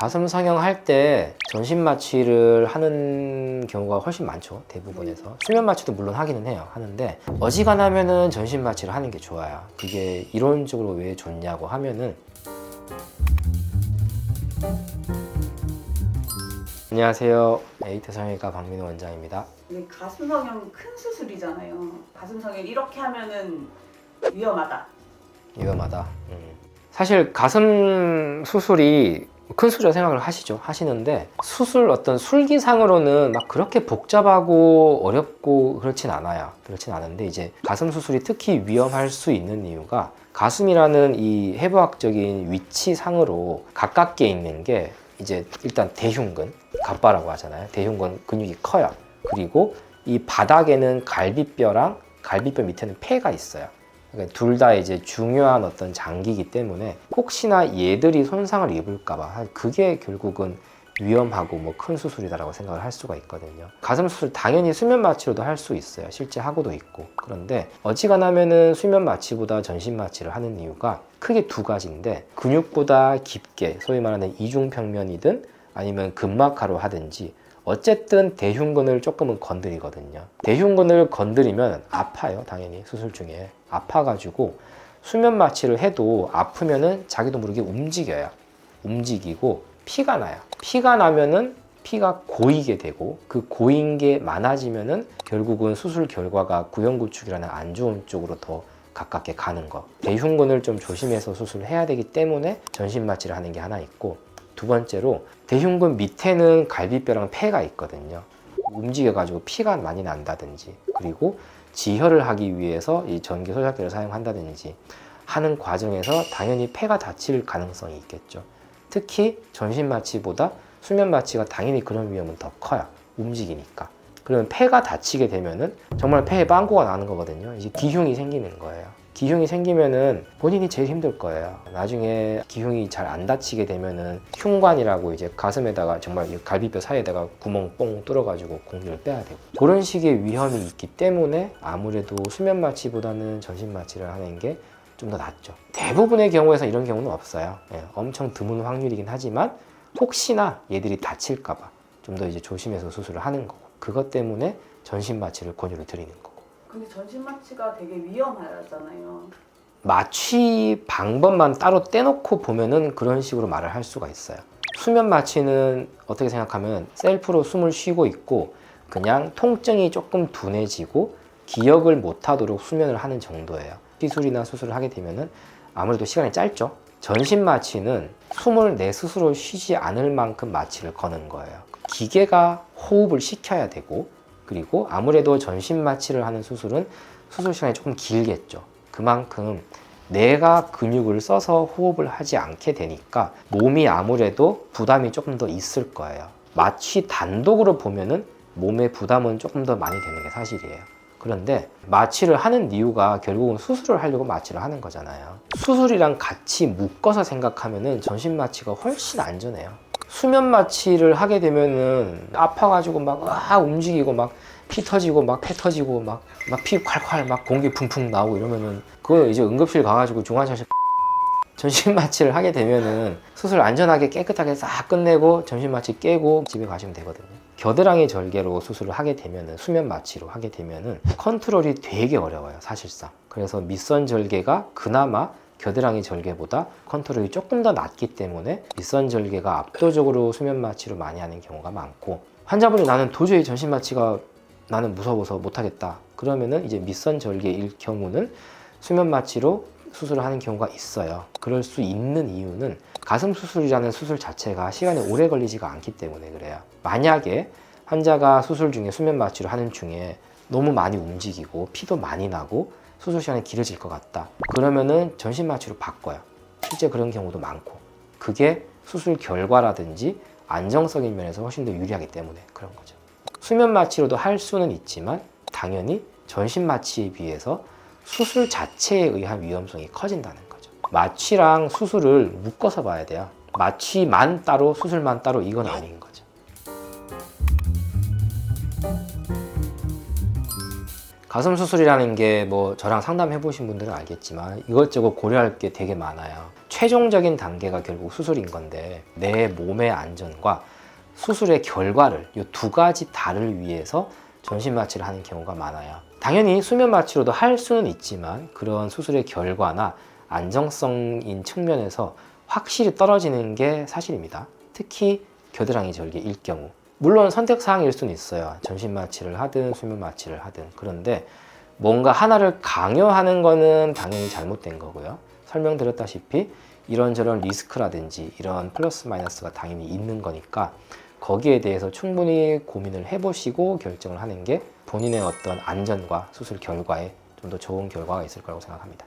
가슴 성형할 때 전신 마취를 하는 경우가 훨씬 많죠. 대부분에서. 수면 마취도 물론 하기는 해요. 하는데 어지간하면은 전신 마취를 하는 게 좋아요. 그게 이론적으로 왜 좋냐고 하면은, 안녕하세요. 에이트 성형외과 박민호 원장입니다. 이게 가슴 성형 큰 수술이잖아요. 가슴 성형 이렇게 하면은 위험하다. 위험하다. 사실 가슴 수술이 큰 수술이라 생각을 하시는데 수술 어떤 술기상으로는 막 그렇게 복잡하고 어렵고 그렇진 않아요. 그렇진 않은데 이제 가슴 수술이 특히 위험할 수 있는 이유가 가슴이라는 이 해부학적인 위치상으로 가깝게 있는 게 이제 일단 대흉근, 갑바라고 하잖아요. 대흉근 근육이 커요. 그리고 이 바닥에는 갈비뼈랑 갈비뼈 밑에는 폐가 있어요. 그러니까 둘 다 이제 중요한 어떤 장기이기 때문에 혹시나 얘들이 손상을 입을까봐 그게 결국은 위험하고 뭐 큰 수술이다라고 생각을 할 수가 있거든요. 가슴 수술 당연히 수면 마취로도 할 수 있어요. 실제 하고도 있고. 그런데 어지간하면은 수면 마취보다 전신 마취를 하는 이유가 크게 두 가지인데, 근육보다 깊게 소위 말하는 이중평면이든 아니면 근막하로 하든지 어쨌든 대흉근을 조금은 건드리거든요. 대흉근을 건드리면 아파요. 당연히 수술 중에 아파가지고 수면 마취를 해도 아프면은 자기도 모르게 움직여요. 움직이고 피가 나요. 피가 나면은 피가 고이게 되고, 그 고인 게 많아지면은 결국은 수술 결과가 구형구축이라는 안 좋은 쪽으로 더 가깝게 가는 거. 대흉근을 좀 조심해서 수술을 해야 되기 때문에 전신 마취를 하는 게 하나 있고, 두 번째로 대흉근 밑에는 갈비뼈랑 폐가 있거든요. 움직여가지고 피가 많이 난다든지, 그리고 지혈을 하기 위해서 이 전기 소작기를 사용한다든지 하는 과정에서 당연히 폐가 다칠 가능성이 있겠죠. 특히 전신 마취보다 수면 마취가 당연히 그런 위험은 더 커요. 움직이니까. 그러면 폐가 다치게 되면은 정말 폐에 빵꾸가 나는 거거든요. 이제 기흉이 생기는 거예요. 기흉이 생기면은 본인이 제일 힘들 거예요. 나중에 기흉이 잘 안 다치게 되면은 흉관이라고 이제 가슴에다가 정말 갈비뼈 사이에다가 구멍 뽕 뚫어가지고 공기를 빼야 되고, 그런 식의 위험이 있기 때문에 아무래도 수면 마취보다는 전신 마취를 하는 게 좀 더 낫죠. 대부분의 경우에서 이런 경우는 없어요. 엄청 드문 확률이긴 하지만 혹시나 얘들이 다칠까봐 좀 더 이제 조심해서 수술을 하는 거고, 그것 때문에 전신 마취를 권유를 드리는 거고. 근데 전신 마취가 되게 위험하잖아요. 마취 방법만 따로 떼놓고 보면은 그런 식으로 말을 할 수가 있어요. 수면 마취는 어떻게 생각하면 셀프로 숨을 쉬고 있고 그냥 통증이 조금 둔해지고 기억을 못하도록 수면을 하는 정도예요. 시술이나 수술을 하게 되면은 아무래도 시간이 짧죠. 전신 마취는 숨을 내 스스로 쉬지 않을 만큼 마취를 거는 거예요. 기계가 호흡을 시켜야 되고, 그리고 아무래도 전신 마취를 하는 수술은 수술 시간이 조금 길겠죠. 그만큼 내가 근육을 써서 호흡을 하지 않게 되니까 몸이 아무래도 부담이 조금 더 있을 거예요. 마취 단독으로 보면은 몸의 부담은 조금 더 많이 되는 게 사실이에요. 그런데 마취를 하는 이유가 결국은 수술을 하려고 마취를 하는 거잖아요. 수술이랑 같이 묶어서 생각하면은 전신 마취가 훨씬 안전해요. 수면 마취를 하게 되면은 아파가지고 막 움직이고 막 피 터지고 막 폐 터지고 막 피 콸콸 막 공기 풍풍 나오고 이러면은 그거 이제 응급실 가가지고 중환자실. 전신 마취를 하게 되면은 수술 안전하게 깨끗하게 싹 끝내고 전신 마취 깨고 집에 가시면 되거든요. 겨드랑이 절개로 수술을 하게 되면은, 수면 마취로 하게 되면은 컨트롤이 되게 어려워요, 사실상. 그래서 밑선 절개가 그나마 겨드랑이 절개보다 컨트롤이 조금 더 낮기 때문에 밑선 절개가 압도적으로 수면 마취로 많이 하는 경우가 많고, 환자분이 나는 도저히 전신 마취가 나는 무서워서 못하겠다 그러면은 이제 밑선 절개일 경우는 수면 마취로 수술을 하는 경우가 있어요. 그럴 수 있는 이유는 가슴 수술이라는 수술 자체가 시간이 오래 걸리지가 않기 때문에 그래요. 만약에 환자가 수술 중에 수면 마취를 하는 중에 너무 많이 움직이고 피도 많이 나고 수술 시간이 길어질 것 같다 그러면은 전신 마취로 바꿔요. 실제 그런 경우도 많고, 그게 수술 결과라든지 안정성인 면에서 훨씬 더 유리하기 때문에 그런 거죠. 수면 마취로도 할 수는 있지만 당연히 전신 마취에 비해서 수술 자체에 의한 위험성이 커진다는 거죠. 마취랑 수술을 묶어서 봐야 돼요. 마취만 따로 수술만 따로 이건 아닌 거죠. 가슴 수술이라는 게 뭐 저랑 상담해 보신 분들은 알겠지만 이것저것 고려할 게 되게 많아요. 최종적인 단계가 결국 수술인 건데 내 몸의 안전과 수술의 결과를 이 두 가지 다를 위해서 전신 마취를 하는 경우가 많아요. 당연히 수면 마취로도 할 수는 있지만 그런 수술의 결과나 안정성인 측면에서 확실히 떨어지는 게 사실입니다. 특히 겨드랑이 절개일 경우. 물론 선택사항일 수는 있어요. 전신 마취를 하든 수면 마취를 하든. 그런데 뭔가 하나를 강요하는 거는 당연히 잘못된 거고요. 설명드렸다시피 이런저런 리스크라든지 이런 플러스 마이너스가 당연히 있는 거니까 거기에 대해서 충분히 고민을 해보시고 결정을 하는 게 본인의 어떤 안전과 수술 결과에 좀 더 좋은 결과가 있을 거라고 생각합니다.